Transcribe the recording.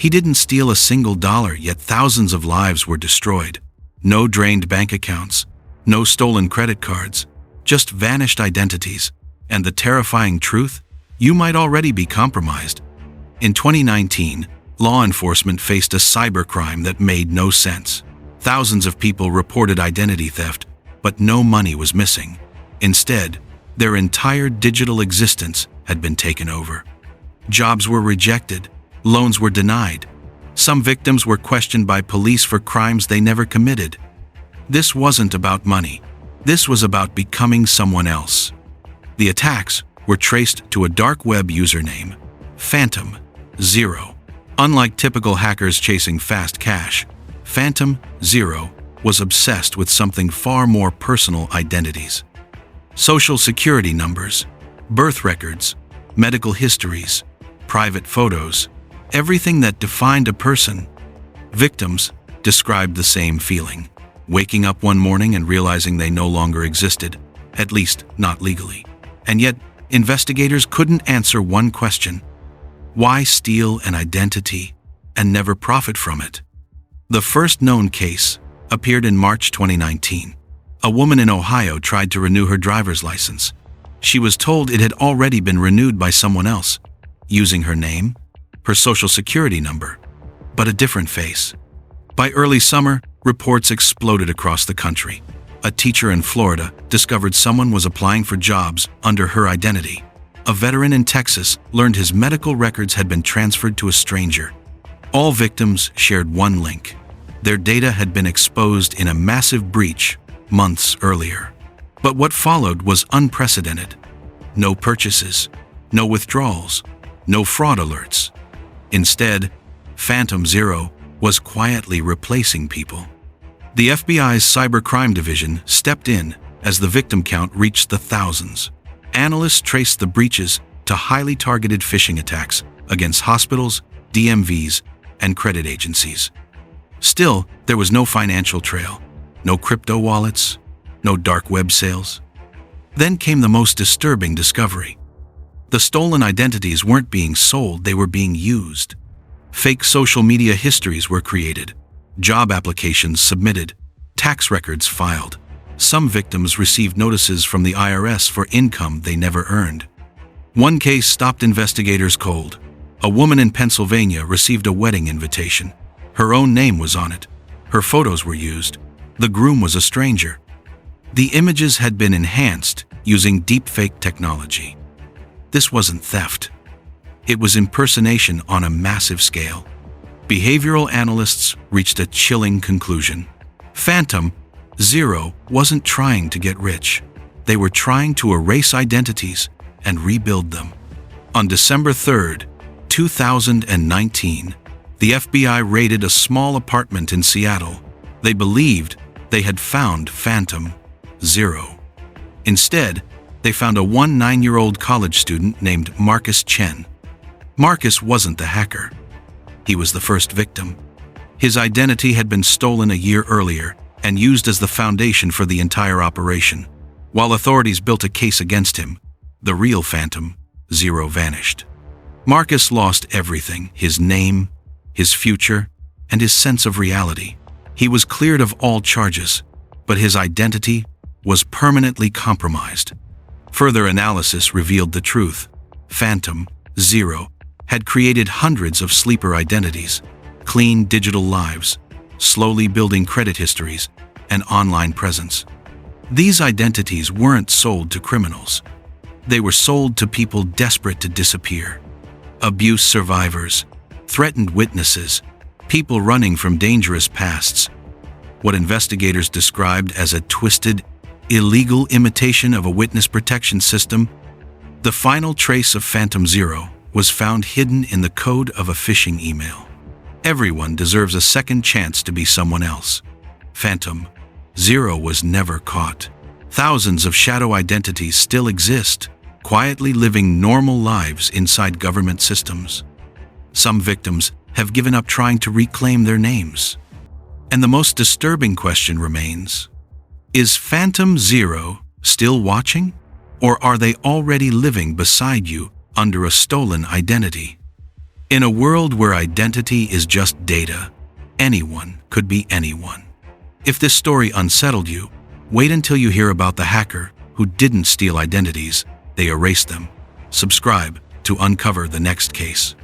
He didn't steal a single dollar, yet thousands of lives were destroyed. No drained bank accounts, no stolen credit cards, just vanished identities. And the terrifying truth? You might already be compromised. In 2019, law enforcement faced a cybercrime that made no sense. Thousands of people reported identity theft, but no money was missing. Instead, their entire digital existence had been taken over. Jobs were rejected, loans were denied. Some victims were questioned by police for crimes they never committed. This wasn't about money. This was about becoming someone else. The attacks were traced to a dark web username, Phantom Zero. Unlike typical hackers chasing fast cash, Phantom Zero was obsessed with something far more personal: identities. Social security numbers, birth records, medical histories, private photos, everything that defined a person. Victims described the same feeling, waking up one morning and realizing they no longer existed, at least not legally. And yet, investigators couldn't answer one question: why steal an identity and never profit from it? The first known case appeared in March 2019. A woman in Ohio tried to renew her driver's license. She was told it had already been renewed by someone else, using her name, her social security number, but a different face. By early summer, reports exploded across the country. A teacher in Florida discovered someone was applying for jobs under her identity. A veteran in Texas learned his medical records had been transferred to a stranger. All victims shared one link: their data had been exposed in a massive breach months earlier. But what followed was unprecedented. No purchases, no withdrawals, no fraud alerts. Instead, Phantom Zero was quietly replacing people. The FBI's cybercrime division stepped in as the victim count reached the thousands. Analysts traced the breaches to highly targeted phishing attacks against hospitals, DMVs, and credit agencies. Still, there was no financial trail, no crypto wallets, no dark web sales. Then came the most disturbing discovery. The stolen identities weren't being sold, they were being used. Fake social media histories were created, job applications submitted, tax records filed. Some victims received notices from the IRS for income they never earned. One case stopped investigators cold. A woman in Pennsylvania received a wedding invitation. Her own name was on it. Her photos were used. The groom was a stranger. The images had been enhanced using deepfake technology. This wasn't theft. It was impersonation on a massive scale. Behavioral analysts reached a chilling conclusion. Phantom Zero wasn't trying to get rich. They were trying to erase identities and rebuild them. On December 3rd, 2019, the FBI raided a small apartment in Seattle. They believed they had found Phantom Zero. Instead, they found a 19-year-old college student named Marcus Chen. Marcus wasn't the hacker. He was the first victim. His identity had been stolen a year earlier and used as the foundation for the entire operation. While authorities built a case against him, the real Phantom Zero vanished. Marcus lost everything: his name, his future, and his sense of reality. He was cleared of all charges, but his identity was permanently compromised. Further analysis revealed the truth. Phantom Zero had created hundreds of sleeper identities, clean digital lives, slowly building credit histories and online presence. These identities weren't sold to criminals. They were sold to people desperate to disappear. Abuse survivors, threatened witnesses, people running from dangerous pasts. What investigators described as a twisted, illegal imitation of a witness protection system. The final trace of Phantom Zero was found hidden in the code of a phishing email. Everyone deserves a second chance to be someone else. Phantom Zero was never caught. Thousands of shadow identities still exist, quietly living normal lives inside government systems. Some victims have given up trying to reclaim their names. And the most disturbing question remains: is Phantom Zero still watching? Or are they already living beside you under a stolen identity? In a world where identity is just data, anyone could be anyone. If this story unsettled you, wait until you hear about the hacker who didn't steal identities, they erased them. Subscribe to uncover the next case.